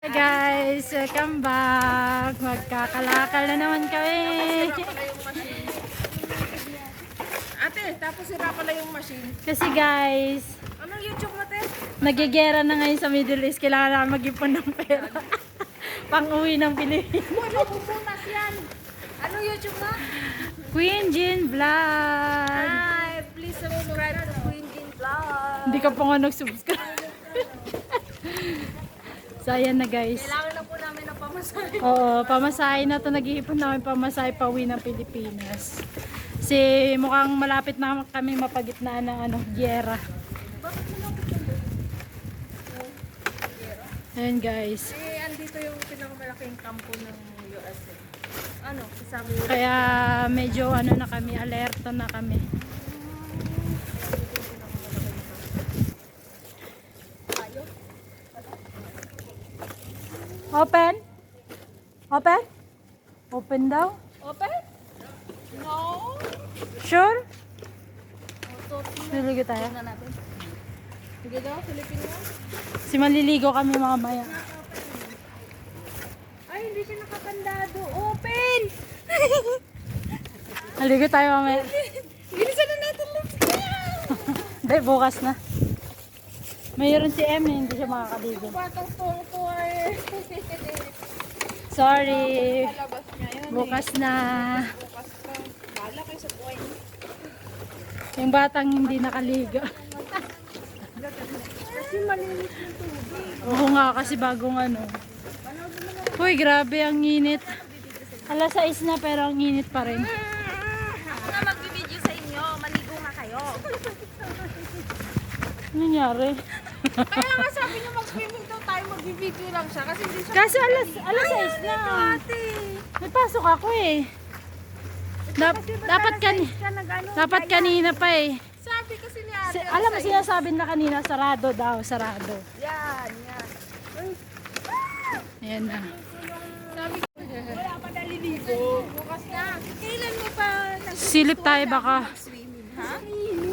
Hi guys, welcome back. Magkakalakal na naman kami. Ate, tapos sira pala yung machine. Kasi guys, Anong YouTube mo, te? nagigera na ngayon sa Middle East. Kailangan namin mag-ipon ng pera. Pang-uwi ng Pilipinas. Ano bumunas yan? Anong YouTube mo? Queen Jean Vlog. Hi, please subscribe to Queen Jean Vlog. Hindi ka pa nga nag-subscribe. So ayan na guys. Kailangan na po namin ng pamasahe. Oo, pamasahe na to. Nag-iipon namin pamasahe pauwi ng Pilipinas. Kasi mukhang malapit na kami mapagitnaan ng giyera. Ayan guys. Andito yung pinakamalaking kampo ng USA. Ano, sabi Kaya medyo na kami, alerto na kami. Open? Open? Open daw? Open? No. Sure? Liligo tayo. Na natin. Sige daw, Filipino. Si maliligo kami mamaya. Ay, hindi siya nakakandado. Open! Maligo tayo mamaya. Bilisan na natin, let's go! Hindi, bukas na. Mayroon si Em, hindi siya makakaligo. Batang tong eh. Sorry. Labas niya yun. Bukas na. Bukas ka. Bahala kayo sa buhay. Yung batang hindi nakaligo. Kasi malinis yung tubig. Oo nga, kasi bagong Uy, grabe ang init. Alas 6 na pero ang init pa rin. Ako na mag-video sa inyo. Maligo nga kayo. Ano nangyari? Kaya nga sabi niyo mag-swimming daw tayo. Mag-video lang siya. Kasi hindi siya Kasi alas 6 na. ate. May pasok ako eh. Dapat kanina pa eh. Sabi kasi ni ate. Alam mo sinasabi na kanina, sarado daw, sarado. Yan, yan. Ayan na. Sabi ko, wala pa naliligo. Bukas na. Kailan mo pa Silip tayo baka. swimming, ha?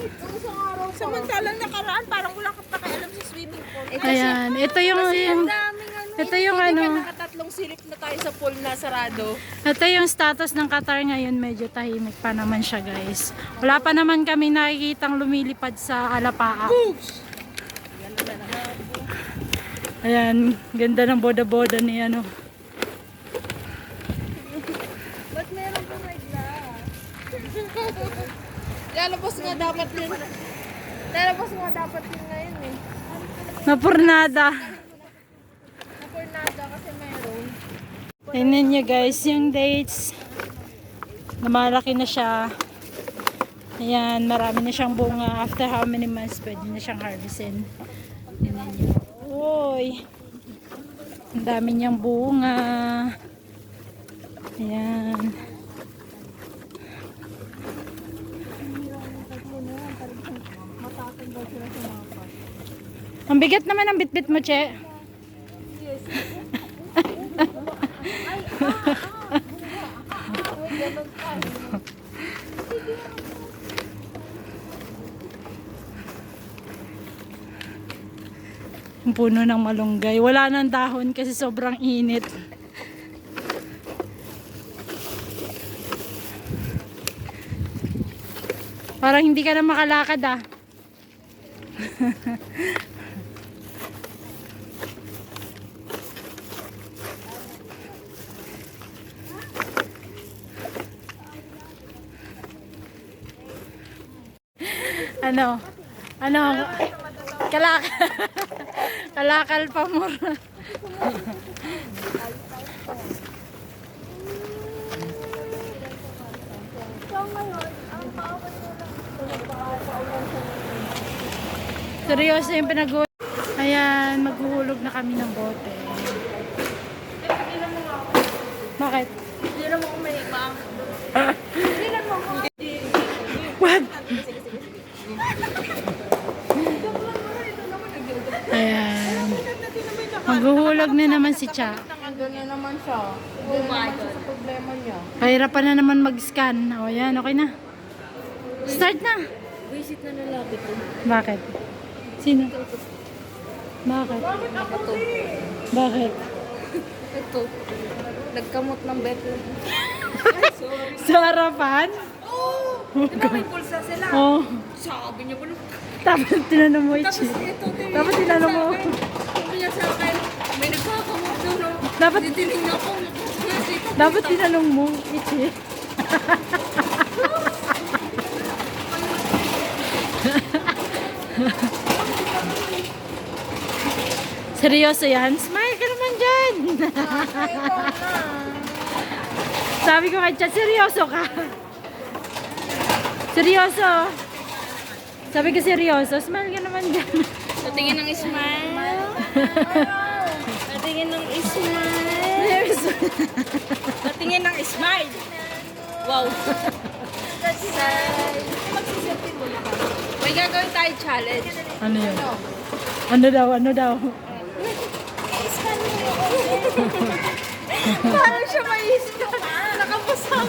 Isang araw pa. Samantalang nakaraan, parang wala ka pa alam sa swimming pool. Ayan, ito yung ito yung Nakatatlong silip na tayo sa pool na sarado. ito yung status ng Qatar ngayon, medyo tahimik pa naman siya, guys. Wala pa naman kami nakikitang lumilipad sa Alapaa. Ayan, ganda ng boda-boda ni Ba't meron pa regla? Lalabas nga dapat yun. Lalabas nga dapat yun ngayon eh. Napurnada. Napurnada kasi meron. Tingnan nyo guys, yung dates. Namalaki na siya. Ayan, marami na siyang bunga. After how many months, pwede na siyang harvestin. Tingnan nyo. Uy! Ang dami niyang bunga. Ayan. Ang bigat naman ang bitbit mo, Che. Ang puno ng malunggay. Wala nang dahon kasi sobrang init. Parang hindi ka na makalakad ah. Ano, kalakal, kalakal pa mura. Seryoso yung pinag-uulog. Ayan, maghuhulog na kami ng bote. Bakit? Hindi naman ako may iba. Wag! Ayan. Maghuhulog na naman si Cha. Doon na naman siya. Oh my God. Sa problema niya. Kahirapan na naman mag-scan. O yan, okay na. Start na. Visit na nalapit ko. Bakit? Sino? Bakit? Bakit? Ito. Nagkamot ng beto. Sa harapan? Oh! Di ba may pulsa sila? Oh. Sabi niya ko, Tapos tinanong mo, tapos Ichi. ito, Dapat tinanong mo. Sabi niya sa akin, may nagkakamot doon. Oh. Dapat- Hindi tinignan ko. Dapat tinanong mo, Ichi. Seryoso yan? Smile ka naman dyan. Sabi ko nga dyan, seryoso ka. Seryoso. Sabi ko seryoso, smile ka naman dyan. Patingin ng smile. Patingin ng smile. Seryoso. Patingin ng smile. Wow. May gagawin tayo challenge. Ano yun? Ano daw, ano daw? Parang siya may nakapasang.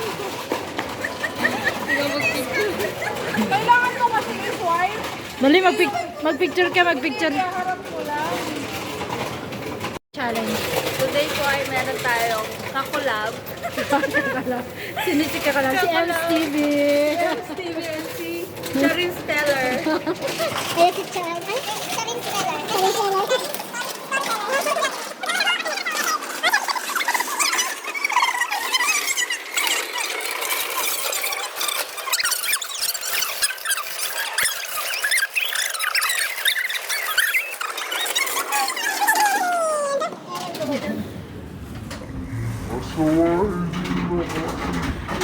Kailangan ko kasi i-swipe. Dali, magpicture ka, magpicture. Harap ko lang. Challenge. Today po ay meron tayong kakulab. Sinisika ka lang. Si Ems TV. Stevie and si Charin Stellar. Ay, picture. Ay, Charin Stellar. Charin Stellar. Also known for Charin Sombrillo,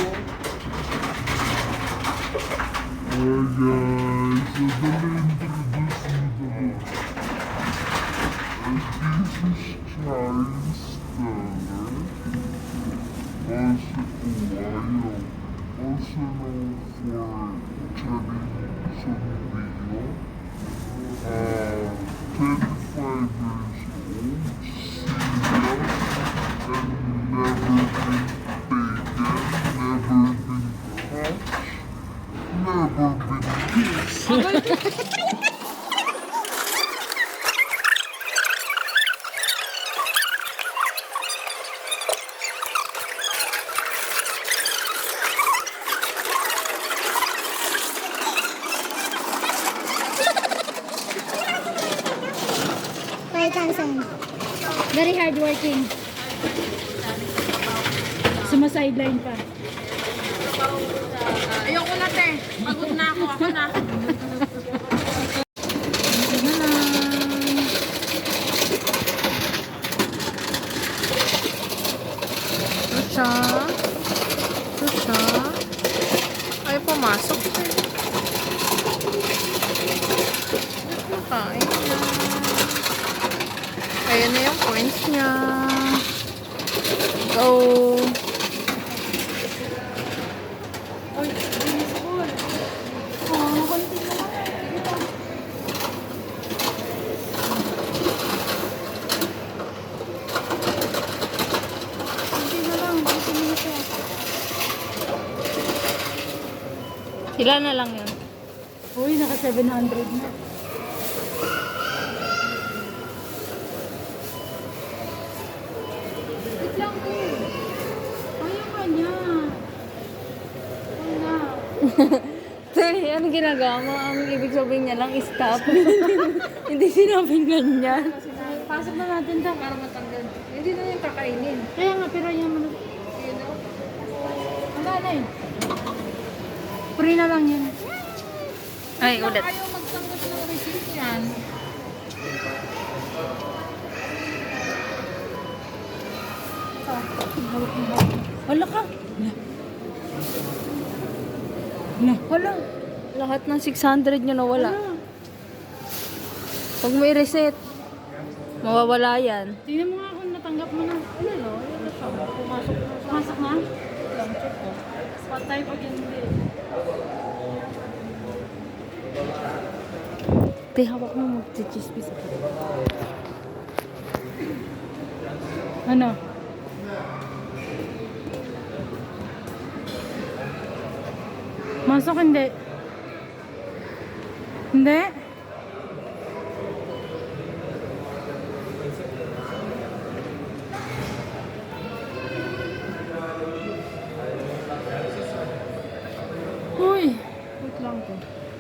25 years old, single, and never been taken, never been touched, never been kissed. Mike Johnson. Very hardworking. Sumasideline pa. Ayoko na, te. Pagod na ako. Ako na. Susha. Susha. Ay, pumasok. Nakain na. Ayan na yung points niya. Go. Uy, bilis po. Oh, konti na lang. Konti na lang. Konti na siya. Sila na lang yun. Uy, naka 700 na. Wait lang po. Kaya ka niya. Wala. Sorry, ano ginagawa mo? Ang ibig sabihin niya lang, stop. Hindi sinabing ganyan. Pasok na natin daw. Para matanggal. Hindi na yung kakainin. Kaya nga, pero yan mo na. Wala na eh. Free na lang yan. Ay, ulit. Ayaw magtanggap ng receipt yan. Wala ka. Wala. Lahat ng 600 nyo nawala. Wala. Pag may reset, mawawala yan. Tingnan mo nga kung natanggap mo na. Ano no? Yun na siya. Pumasok na. Pumasok na? Lang, check ko. Patay pag hindi. Te, hawak mo mag-chismis ako. Ano? Masok hindi. Hindi? Wait lang to.